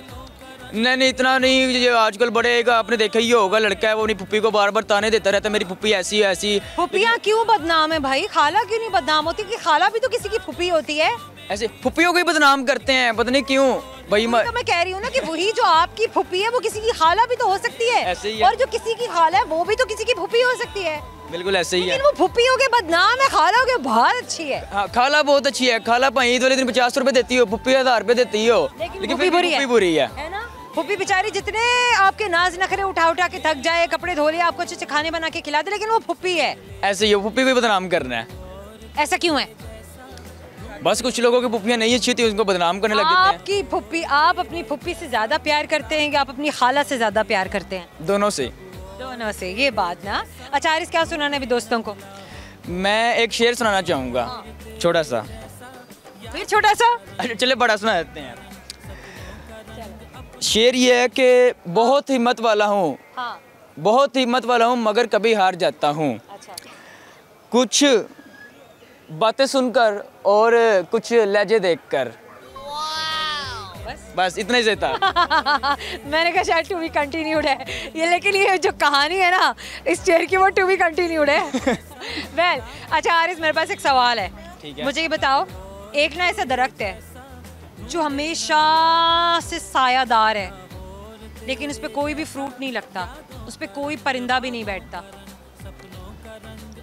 नहीं, इतना नहीं। ये आजकल बड़े एक आपने देखा ही होगा, लड़का है वो अपनी पुप्पी को बार बार ताने देता रहता है, मेरी पुप्पी ऐसी है ऐसी। फुप्पियाँ क्यों बदनाम है भाई? खाला क्यों नहीं बदनाम होती? कि खाला भी तो किसी की फुप्पी होती है। ऐसे पुप्पियों को ही बदनाम करते हैं, पता नहीं क्यों भाई। तो मैं कह रही हूँ ना कि वही जो आपकी फुप्पी है वो किसी की खाला भी तो हो सकती है, ऐसे ही है। और जो किसी की खाला है वो भी तो किसी की फुप्पी हो सकती है। बिल्कुल ऐसे ही है। लेकिन वो फुप्पी हो के बदनाम है, खाला हो के बहुत अच्छी है। हाँ, खाला बहुत अच्छी है। खाला भाई ईद वाले दिन 50 रुपए देती हो, पुप्पी 1000 रुपए देती हो, लेकिन फिर फुप्पी बुरी है। पुप्पी बुरी है। है ना? फुप्पी बेचारी जितने आपके नाज नखरे उठा उठा के थक जाए, कपड़े धो लिए, आपको अच्छे अच्छे खाने बना के खिला दे, लेकिन वो फुप्पी है। ऐसे ही है, पुप्पी को ही बदनाम करना है। ऐसा क्यों है? बस कुछ लोगों की पुप्पियां नहीं अच्छी थी, उनको बदनाम करने लग जाते आपकी फुप्पी, आप अपनी फुप्पी से ज्यादा प्यार करते हैं कि आप अपनी खाला से ज्यादा प्यार करते हैं? हैं दोनों से। दोनों से, ये बात ना। अच्छा हारिस, क्या सुनाना है अभी दोस्तों को? मैं एक शेर सुनाना चाहूँगा, छोटा सा। फिर छोटा सा? अच्छा चले, बड़ा सुना देते हैं। शेर ये है कि बहुत हिम्मत वाला हूँ, हाँ। बहुत हिम्मत वाला हूँ, मगर कभी हार जाता हूँ। अच्छा। कुछ बातें सुनकर और कुछ लहजे देखकर। बस इतना ही था। मैंने कहा शायद टू बी कंटिन्यूड है ये, लेकिन ये जो कहानी है ना इस शेर की, वो टू बी कंटिन्यूड है। वेल, अच्छा हारिस, मेरे पास एक सवाल है। ठीक है। मुझे ये बताओ, एक ना ऐसा दरख्त है जो हमेशा से सायादार है, लेकिन उस पे कोई भी फ्रूट नहीं लगता, उस पे कोई परिंदा भी नहीं बैठता,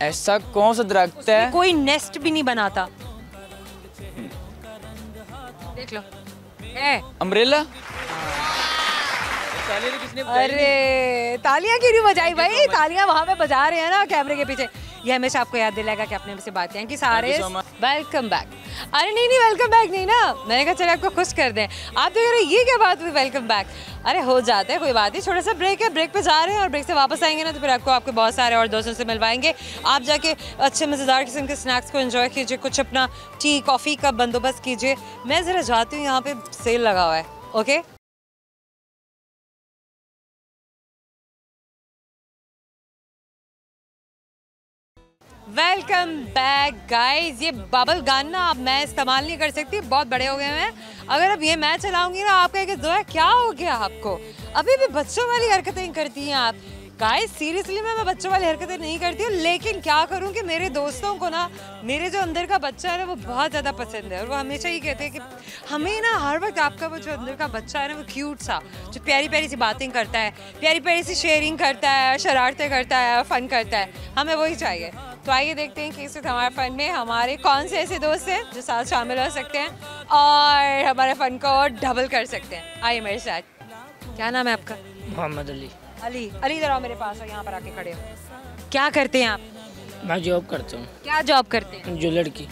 ऐसा कौन सा दरख्त है? कोई नेस्ट भी नहीं बनाता? देख लो, है अम्ब्रेला। अरे तालियां क्यों नहीं बजाई भाई? तालियां वहां पे बजा रहे हैं ना कैमरे के पीछे। ये हमेशा आपको याद दिलाएगा कि आपने हमसे बात की सारे। Welcome back. अरे नहीं वेलकम बैक नहीं ना, मैंने कहा चलो आपको खुश कर दें। आप देख रहे ये क्या बात हुई वेलकम बैक? अरे हो जाता है, कोई बात नहीं। छोटा सा ब्रेक है, ब्रेक पे जा रहे हैं और ब्रेक से वापस आएंगे ना तो फिर आपको आपके बहुत सारे और दोस्तों से मिलवाएंगे। आप जाके अच्छे मज़ेदार किस्म के स्नैक्स को एंजॉय कीजिए, कुछ अपना टी कॉफ़ी का बंदोबस्त कीजिए। मैं ज़रा जाती हूँ, यहाँ पे सेल लगा हुआ है। Okay, welcome back guys. ये बबल गन ना अब मैं इस्तेमाल नहीं कर सकती, बहुत बड़े हो गए हैं। अगर अब ये मैं चलाऊंगी ना आपका एक जो है, क्या हो गया आपको? अभी भी बच्चों वाली हरकतें करती हैं आप। गाइस सीरियसली मैं बच्चों वाली हरकतें नहीं करती हूँ, लेकिन क्या करूँ कि मेरे दोस्तों को ना मेरे जो अंदर का बच्चा है ना वो बहुत ज़्यादा पसंद है, और वो हमेशा ही कहते हैं कि हमें ना हर वक्त आपका वो जो अंदर का बच्चा है ना वो क्यूट सा, जो प्यारी प्यारी सी बातें करता है, प्यारी प्यारी सी शेयरिंग करता है, शरारतें करता है, फ़न करता है, हमें वही चाहिए। तो आइए देखते हैं कि इस वक्त हमारे फ़न में हमारे कौन से ऐसे दोस्त हैं जो साथ शामिल हो सकते हैं और हमारे फ़न को डबल कर सकते हैं। आइए मेरे साथ। क्या नाम है आपका? मोहम्मद अली। अली। अली इधर आओ मेरे पास, और यहाँ पर आके खड़े हो। क्या करते हैं आप? मैं जॉब करता हूँ। क्या जॉब करते हैं? ज्वेलर की।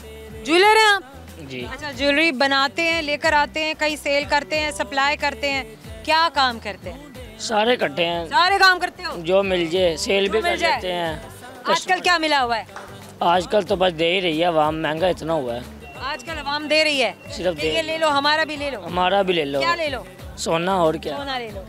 ज्वेलर हैं आप? जी। अच्छा, ज्वेलरी बनाते हैं, लेकर आते हैं, कहीं सेल करते हैं, सप्लाई करते हैं, क्या काम करते हैं? सारे इकट्ठे हैं, सारे काम करते हो? जो मिल जाए सेल भी जो मिल कर जाए। लेते हैं। आजकल क्या मिला हुआ है? आजकल तो बस दे ही रही है आवाम, महंगा इतना हुआ है। आजकल आवाम दे रही है, सिर्फ कि ये ले लो, हमारा भी ले लो। हमारा भी ले लो। क्या ले लो? सोना, और क्या। सोना ले लो।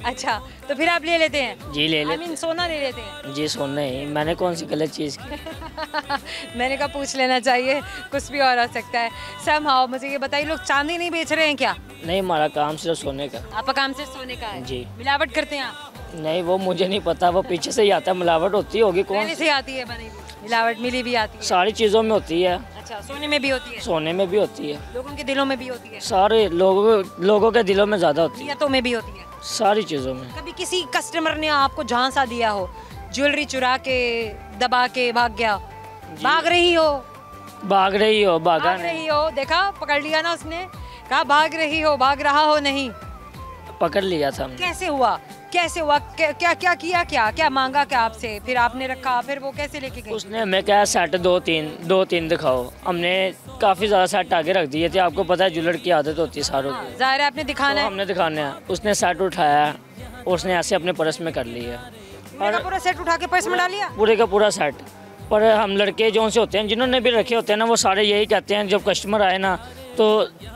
अच्छा, तो फिर आप ले लेते हैं? जी ले I लेते mean, सोना ले लेते हैं? जी सोना ही। मैंने कौन सी गलत चीज़ की? मैंने कहा पूछ लेना चाहिए, कुछ भी और हो सकता है। समहाउ मुझे ये बताइए, लोग चांदी नहीं बेच रहे हैं क्या? नहीं, हमारा काम सिर्फ सोने का। आपका काम सिर्फ सोने का है? जी। मिलावट करते हैं आप? नहीं, वो मुझे नहीं पता, वो पीछे से ही आता है। मिलावट होती होगी कौन पहले से आती है बनी हुई? मिलावट मिली भी आती है? सारी चीज़ों में होती है। अच्छा, सोने में भी होती है? सोने में भी होती है, लोगों के दिलों में भी होती है? सारे लोगों के दिलों में ज़्यादा होती है, नियतों में भी होती है? सारी चीज़ों में। कभी किसी कस्टमर ने आपको झांसा दिया हो, ज्वेलरी चुरा के दबा के भाग गया, भाग रही हो? भाग रही हो? भागा भाग नहीं, रही हो, देखा पकड़ लिया ना उसने, कहा भाग रही हो, भाग रहा हो नहीं। पकड़ लिया था हमने। कैसे हुआ? कैसे हुआ, क्या क्या किया, क्या क्या मांगा क्या आपसे, फिर आपने रखा, फिर वो कैसे लेके गए? उसने हमें कहा सेट दो तीन दिखाओ। हमने काफ़ी ज़्यादा सेट आगे रख दिए थे। आपको पता है ज्वेलर की आदत होती है सारों की। ज़ाहिर है आपने दिखाना तो है। हमने दिखाना है। उसने सेट उठाया, उसने ऐसे अपने पर्स में कर लिया और पूरा सेट उठा के पर्स में डाल लिया। पूरे का पूरा सेट। पर हम लड़के जो से होते हैं, जिन्होंने भी रखे होते हैं ना, वो सारे यही कहते हैं जब कस्टमर आए ना तो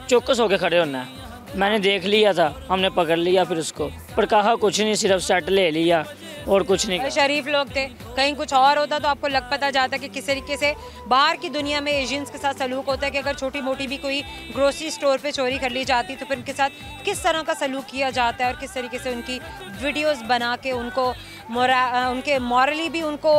चौकस होकर खड़े होना है। मैंने देख लिया था, हमने पकड़ लिया फिर उसको, पर कहा कुछ नहीं, सिर्फ सेट ले लिया और कुछ नहीं। शरीफ लोग थे, कहीं कुछ और होता तो आपको लग पता जाता कि किस तरीके से बाहर की दुनिया में एशियंस के साथ सलूक होता है कि अगर छोटी मोटी भी कोई ग्रोसरी स्टोर पे चोरी कर ली जाती तो फिर उनके साथ किस तरह का सलूक किया जाता है और किस तरीके से उनकी वीडियोस बना के उनको उनके मॉरली भी उनको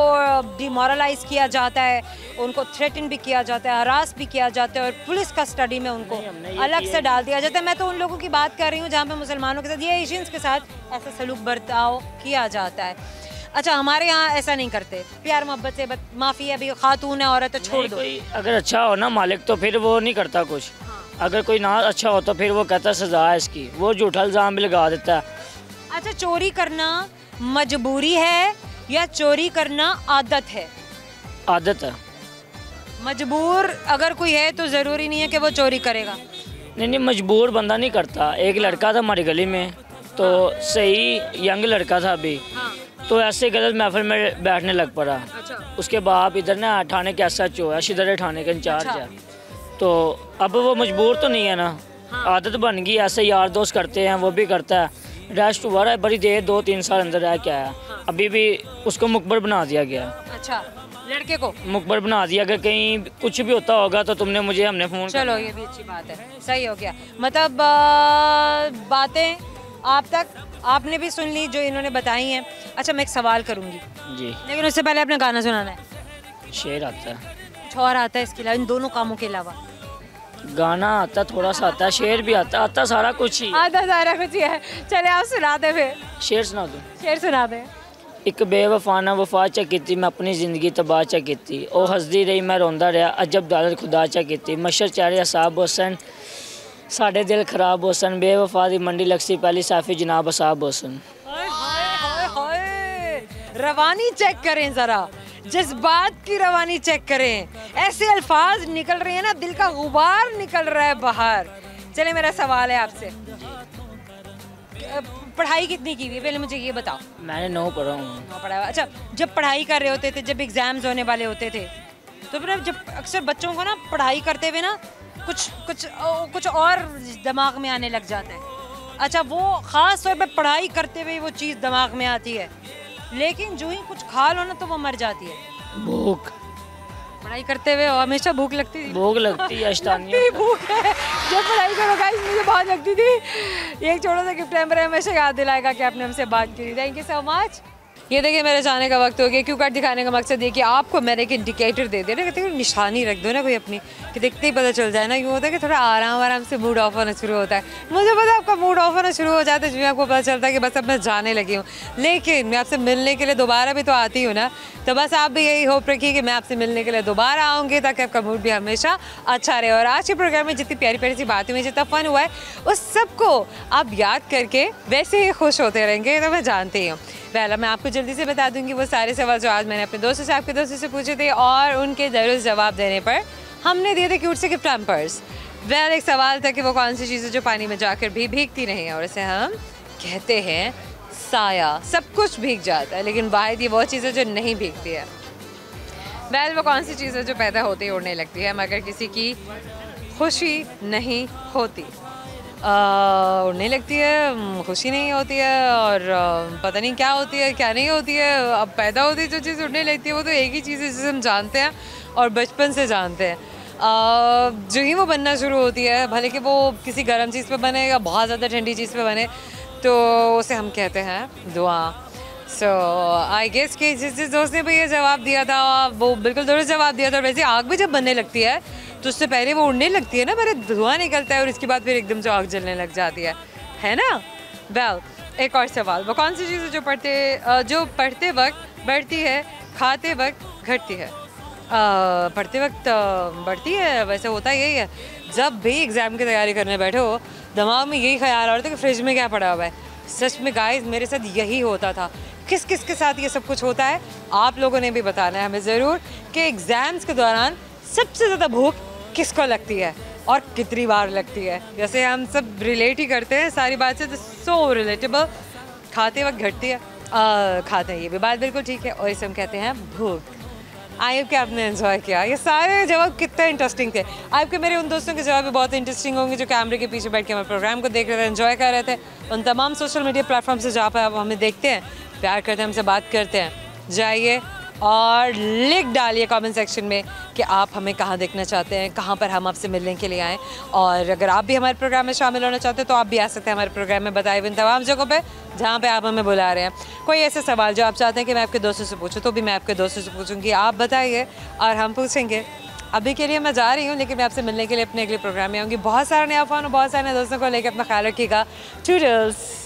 डिमोरलाइज किया जाता है, उनको थ्रेटन भी किया जाता है, हरास भी किया जाता है और पुलिस कस्टडी में उनको अलग से डाल दिया जाता है। मैं तो उन लोगों की बात कर रही हूँ जहाँ पे मुसलमानों के साथ, ये एशियंस के साथ ऐसा सलूक बर्ताव किया जाता है। अच्छा, हमारे यहाँ ऐसा नहीं करते, प्यार मोहब्बत से माफ़ी है, अभी खातून है औरत तो छोड़ दो। अगर अच्छा हो ना मालिक तो फिर वो नहीं करता कुछ। अगर कोई ना अच्छा हो तो फिर वो कहता है सजा है इसकी, वो झूठा इल्ज़ाम भी लगा देता है। अच्छा, चोरी करना मजबूरी है या चोरी करना आदत है? आदत है। मजबूर अगर कोई है तो ज़रूरी नहीं है कि वो चोरी करेगा। नहीं, मजबूर बंदा नहीं करता। एक लड़का था हमारी गली में, तो सही यंग लड़का था अभी, तो ऐसे गलत महफिल में बैठने लग पड़ा। अच्छा। उसके बाप इधर ना थाने के SHO है, शिदर थाने का इंचार्ज है। तो अब वो मजबूर तो नहीं है ना, आदत बन गई, ऐसे यार दोस्त करते हैं, वो भी करता है। रेस्ट हुआ है बड़ी देर, 2-3 साल अंदर रह के आया। अभी भी उसको मुखबर बना दिया गया। अच्छा, लड़के को मुखबर बना दिया, अगर कहीं कुछ भी होता होगा तो तुमने मुझे, हमने फ़ोन। चलो ये भी अच्छी बात है, सही हो गया। मतलब बातें आप तक आपने भी सुन ली जो इन्होंने बताई हैं। अच्छा, मैं एक सवाल करूँगी जी, लेकिन उससे पहले अपना गाना सुनाना है। शेर आता है, कुछ और आता है इसके अलावा, इन दोनों कामों के अलावा? गाना आता थोड़ा सा आता है, शेर भी आता सारा कुछ ही। आधा सारा कुछ ही है। चले आप सुना दे, फिर शेर सुना दूँ? शेर सुना दे। एक बेवफा ना वफा चा कीती, मैं अपनी ज़िंदगी तबाह चा कीती, ओ हसदी रही मैं रोंदा रहा, अजब दालत खुदा चा कीती, मशर चारे असाब हुसन, साढ़े दिल खराब हुसन, बेवफा दी मंडी लगसी पहली साफी जनाब असाब हुसन। रवानी चेक करें ज़रा, जज्बात की रवानी चेक करें, ऐसे अल्फाज निकल रहे हैं ना, दिल का गुबार निकल रहा है बाहर। चले, मेरा सवाल है आपसे, पढ़ाई कितनी की हुई है पहले मुझे ये बताओ। मैंने 9 पढ़ा हूँ। 9 पढ़ा हुआ। अच्छा, जब पढ़ाई कर रहे होते थे, जब एग्जाम्स होने वाले होते थे, तो फिर जब अक्सर बच्चों को ना पढ़ाई करते हुए ना कुछ और दिमाग में आने लग जाता है। अच्छा, वो ख़ास तौर पे पढ़ाई करते हुए वो चीज़ दिमाग में आती है, लेकिन जो ही कुछ खा लो ना तो वो मर जाती है। भूख। पढ़ाई करते हुए हमेशा भूख लगती थी। भूख लगती है, भूख है जब पढ़ाई करो गाइस, मुझे बहुत लगती थी। एक छोटा सा गिफ्ट है, हमेशा याद दिलाएगा कि आपने हमसे बात की। Thank you so much. ये देखिए, मेरे जाने का वक्त हो गया। क्यू कार्ड दिखाने का मकसद ये कि आपको मैंने एक इंडिकेटर दे देना, कहते हैं निशानी रख दो ना कोई अपनी, कि देखते ही पता चल जाए ना। यूँ होता है कि थोड़ा आराम से मूड ऑफ होना शुरू होता है। मुझे पता है आपका मूड ऑफ होना शुरू हो जाता है जब आपको पता चलता है कि बस अब मैं जाने लगी हूँ, लेकिन मैं आपसे मिलने के लिए दोबारा भी तो आती हूँ ना। तो बस आप भी यही होप रखिए कि मैं आपसे मिलने के लिए दोबारा आऊँगी, ताकि आपका मूड भी हमेशा अच्छा रहे। और आज के प्रोग्राम में जितनी प्यारी प्यारी सी बातें हुई, जितना फन हुआ है, उस सबको आप याद करके वैसे ही खुश होते रहेंगे, तो मैं जानती हूँ। पहला मैं आपको जल्दी से बता दूंगी वो सारे सवाल जो आज मैंने अपने दोस्तों से, आपके दोस्तों से पूछे थे, और उनके ज़रूर जवाब देने पर हमने दिए थे क्यूट से गिफ्ट हैम्पर्स। एक सवाल था कि वो कौन सी चीज़ें जो पानी में जाकर भी भीगती नहीं है, और इसे हम कहते हैं साया। सब कुछ भीग जाता है, लेकिन वाहिद ये वो चीज़ है जो नहीं भीगती है। वो कौन सी चीज़ है जो पैदा होते ही उड़ने लगती है मगर किसी की खुशी नहीं होती? उड़ने लगती है, खुशी नहीं होती है, और पता नहीं क्या होती है क्या नहीं होती है। अब पैदा होती है जो चीज़ उड़ने लगती है वो तो एक ही चीज़ है जिसे हम जानते हैं और बचपन से जानते हैं। जो ही वो बनना शुरू होती है, भले कि वो किसी गर्म चीज़ पे बने या बहुत ज़्यादा ठंडी चीज़ पे बने, तो उसे हम कहते हैं दुआ। सो आई गेस कि जिस दोस्त ने भी ये जवाब दिया था वो बिल्कुल दुरुस्त जवाब दिया था। वैसे आग भी जब बनने लगती है तो उससे पहले वो उड़ने लगती है ना, पहले धुआं निकलता है और इसके बाद फिर एकदम से आग जलने लग जाती है ना। एक और सवाल, वो कौन सी चीज़ जो पढ़ते वक्त बढ़ती है, खाते वक्त घटती है? पढ़ते वक्त बढ़ती है, वैसे होता यही है। जब भी एग्ज़ाम की तैयारी करने बैठे हो, दिमाग में यही ख्याल आ रहा था कि फ्रिज में क्या पड़ा हुआ है, सच में गाइस मेरे साथ यही होता था। किस किस के साथ ये सब कुछ होता है आप लोगों ने भी बताना है हमें ज़रूर कि एग्ज़ाम्स के दौरान सबसे ज़्यादा भूख किसको लगती है और कितनी बार लगती है। जैसे हम सब रिलेट ही करते हैं सारी बात से, तो सो रिलेटेबल। खाते वक्त घटती है, खाते हैं, ये भी बात बिल्कुल ठीक है, और इसे हम कहते हैं भूख। आई होप कि आपने एंजॉय किया। ये सारे जवाब कितने इंटरेस्टिंग थे। आपके मेरे उन दोस्तों के जवाब भी बहुत इंटरेस्टिंग होंगे जो कैमरे के पीछे बैठ के हमारे प्रोग्राम को देख रहे थे, एंजॉय कर रहे थे। उन तमाम सोशल मीडिया प्लेटफॉर्म से जहाँ पर आप हमें देखते हैं, प्यार करते हैं, हमसे बात करते हैं, जाइए और लिख डालिए कमेंट सेक्शन में कि आप हमें कहाँ देखना चाहते हैं, कहाँ पर हम आपसे मिलने के लिए आएँ। और अगर आप भी हमारे प्रोग्राम में शामिल होना चाहते हैं तो आप भी आ सकते हैं हमारे प्रोग्राम में बताए हुए इन तमाम जगहों पे जहाँ पे आप हमें बुला रहे हैं। कोई ऐसे सवाल जो आप चाहते हैं कि मैं आपके दोस्तों से पूछूं तो भी मैं आपके दोस्तों से पूछूंगी, आप बताइए और हम पूछेंगे। अभी के लिए मैं जा रही हूँ, लेकिन मैं आपसे मिलने के लिए अपने अगले प्रोग्राम में आऊँगी। बहुत सारा नया फ़ोन और बहुत सारे नए दोस्तों को लेकर अपना ख्याल रखिएगा। टूडल्स।